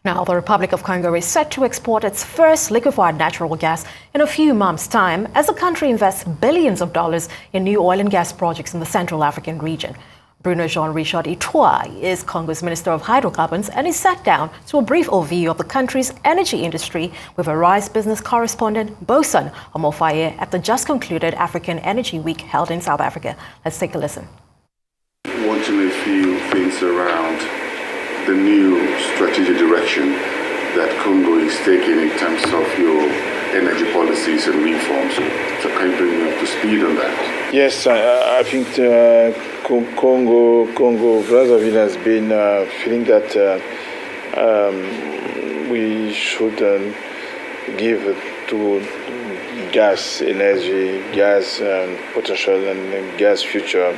Now, the Republic of Congo is set to export its first liquefied natural gas in a few months' time as the country invests billions of dollars in new oil and gas projects in the Central African region. Bruno Jean-Richard Itua is Congo's Minister of Hydrocarbons, and he sat down to a brief overview of the country's energy industry with Arise business correspondent Bosun Omofaye at the just concluded African Energy Week held in South Africa. Let's take a listen. I want to know a few things around the new strategic direction that Congo is taking in terms of your energy policies and reforms. So can you bring me up to speed on that? Yes, I think Congo Brazzaville has been feeling that we should give to gas energy, gas potential and gas future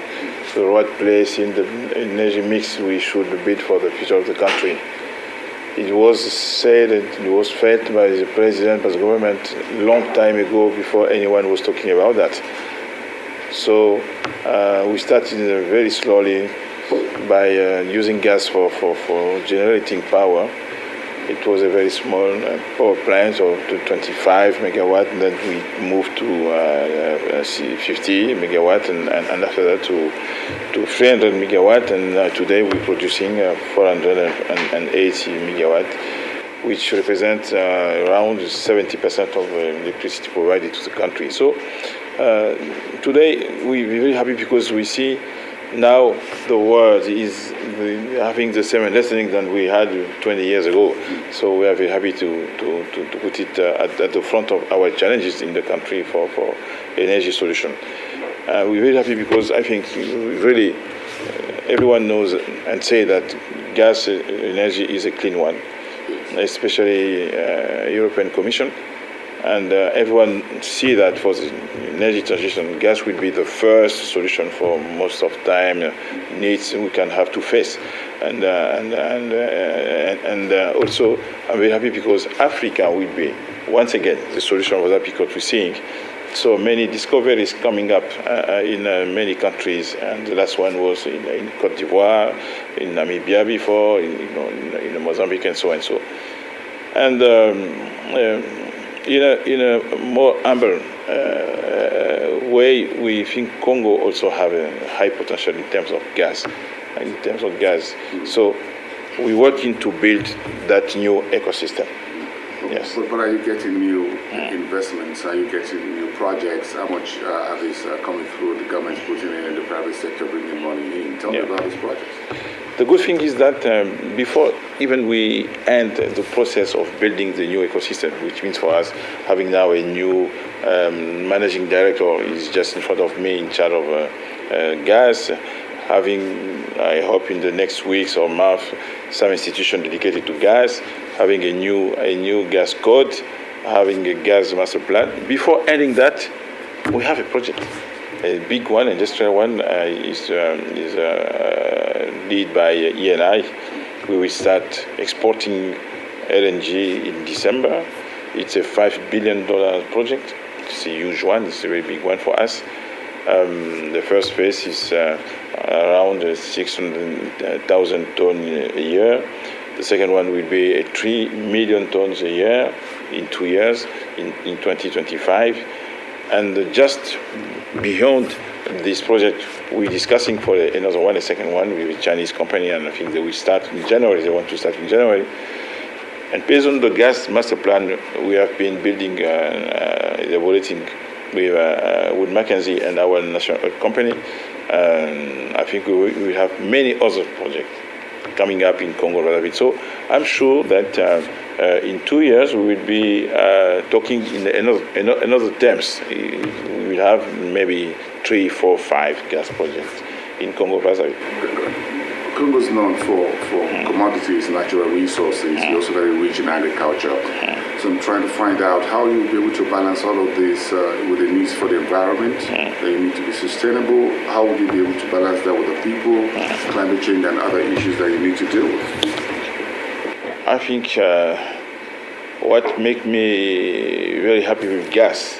the right place in the energy mix we should bid for the future of the country. It was said and it was felt by the president, by the government, a long time ago before anyone was talking about that. So we started very slowly by using gas for generating power. It was a very small power plant of 25 megawatt, and then we moved to 50 megawatt, and after that to 300 megawatt, and today we're producing 480 megawatt, which represents around 70% of electricity provided to the country. So today we're very happy because we see now the world is having the same understanding than we had 20 years ago. So we are very happy to put it at the front of our challenges in the country for energy solution. We're very happy because I think really everyone knows and say that gas energy is a clean one, especially European Commission. And everyone see that for the energy transition, gas will be the first solution for most of time needs we can have to face. And also, I'm very happy because Africa will be once again the solution for that, because we're seeing so many discoveries coming up in many countries. And the last one was in Cote d'Ivoire, in Namibia before, in Mozambique, and so and so. And in a more humble way, we think Congo also have a high potential in terms of gas. So we're working to build that new ecosystem. Yes. But are you getting new investments? Are you getting new projects? How much are these coming through? The government putting in and the private sector bringing money in. Tell me about these projects. The good thing is that before even we end the process of building the new ecosystem, which means for us having now a new managing director is just in front of me in charge of gas, having, I hope in the next weeks or month, some institution dedicated to gas, having a new gas code, having a gas master plan. Before ending that, we have a project. A big one, industrial one, is led by ENI. We will start exporting LNG in December. It's a $5 billion project. It's a huge one. It's a very big one for us. The first phase is around 600,000 tons a year. The second one will be 3 million tons a year in 2 years, in 2025. And just beyond this project, we're discussing for another one, a second one with a Chinese company, and I think they will start in January. They want to start in January. And based on the gas master plan, we have been building, elaborating with Mackenzie and our national oil company. I think we have many other projects coming up in Congo Brazzaville. So I'm sure that in 2 years we will be talking in another terms. We will have maybe 3, 4, 5 gas projects in Congo Brazzaville. Congo is known for commodities, natural resources. You're also very rich in agriculture. So I'm trying to find out how you'll be able to balance all of this with the needs for the environment, that you need to be sustainable. How will you be able to balance that with the people, climate change and other issues that you need to deal with? I think what makes me very happy with gas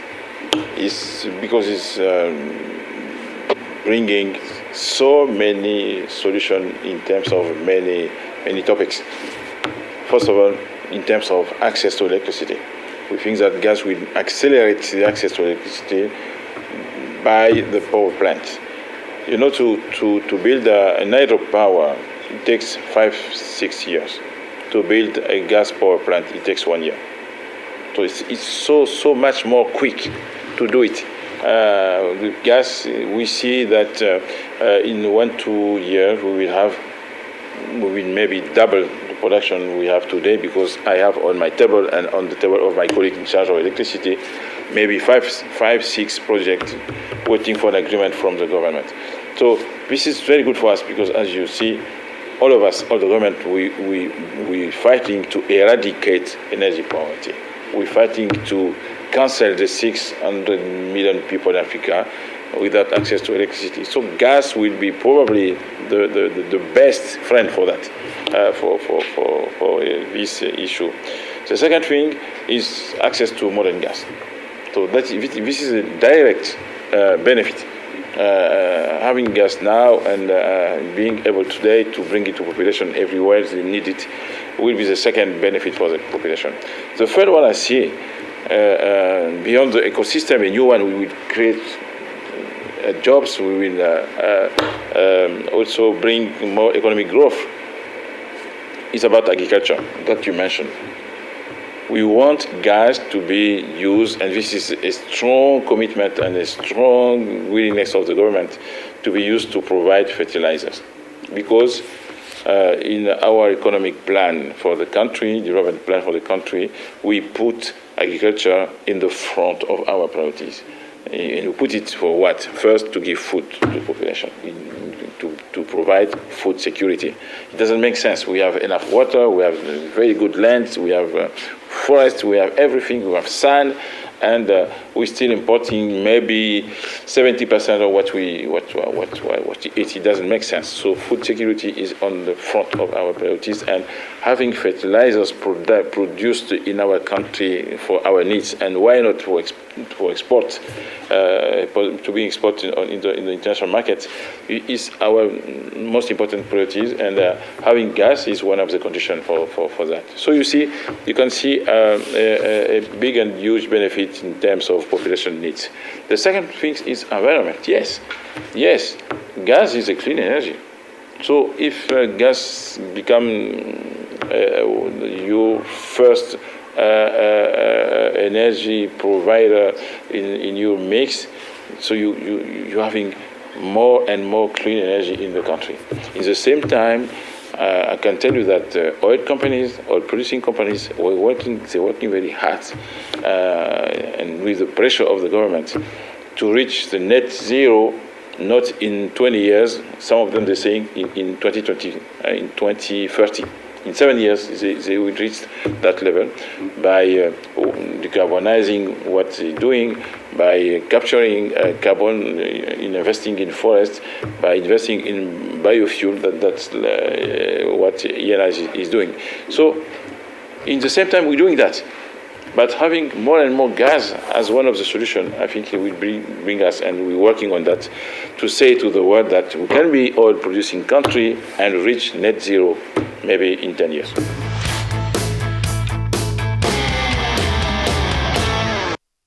is because it's bringing so many solutions in terms of many topics. first of all, in terms of access to electricity. We think that gas will accelerate the access to electricity by the power plant. You know, to build an hydropower, it takes 5-6 years. To build a gas power plant, it takes 1 year. So it's so much more quick to do it. With gas, we see that in 1-2 years we will maybe double the production we have today, because I have on my table and on the table of my colleague in charge of electricity, maybe 5-6 projects waiting for an agreement from the government. So this is very good for us, because as you see, all of us, all the government, we fighting to eradicate energy poverty. We're fighting to cancel the 600 million people in Africa without access to electricity. So gas will be probably the best friend for that, for this issue. The second thing is access to modern gas. So this is a direct benefit. Having gas now and being able today to bring it to population everywhere they need it will be the second benefit for the population. The third one I see, beyond the ecosystem, a new one, we will create jobs, we will also bring more economic growth. It's about agriculture that you mentioned. We want gas to be used, and this is a strong commitment and a strong willingness of the government to be used to provide fertilizers. Because in our economic plan for the country, development plan for the country, we put agriculture in the front of our priorities. And we put it for what? First, to give food to the population, to provide food security. It doesn't make sense. We have enough water, we have very good lands, we have forests, we have everything, we have sand, and we're still importing maybe 70% of what we eat. It doesn't make sense. So food security is on the front of our priorities, and having fertilizers produced in our country for our needs, and why not for export, to be exported in the international market, is our most important priorities, and having gas is one of the conditions for that. So you can see a big and huge benefit in terms of population needs. The second thing is environment. Yes, gas is a clean energy. So if gas become your first energy provider in your mix, so you're having more and more clean energy in the country. In the same time, I can tell you that oil producing companies, they're working very hard, and with the pressure of the government, to reach the net zero, not in 20 years. Some of them they're saying in 2020, in 2030. In 7 years, they will reach that level by decarbonizing what they're doing, by capturing carbon, investing in forests, by investing in biofuel. That's what ENI is doing. So, in the same time, we're doing that. But having more and more gas as one of the solutions, I think it will bring us, and we're working on that, to say to the world that we can be oil-producing country and reach net zero maybe in 10 years.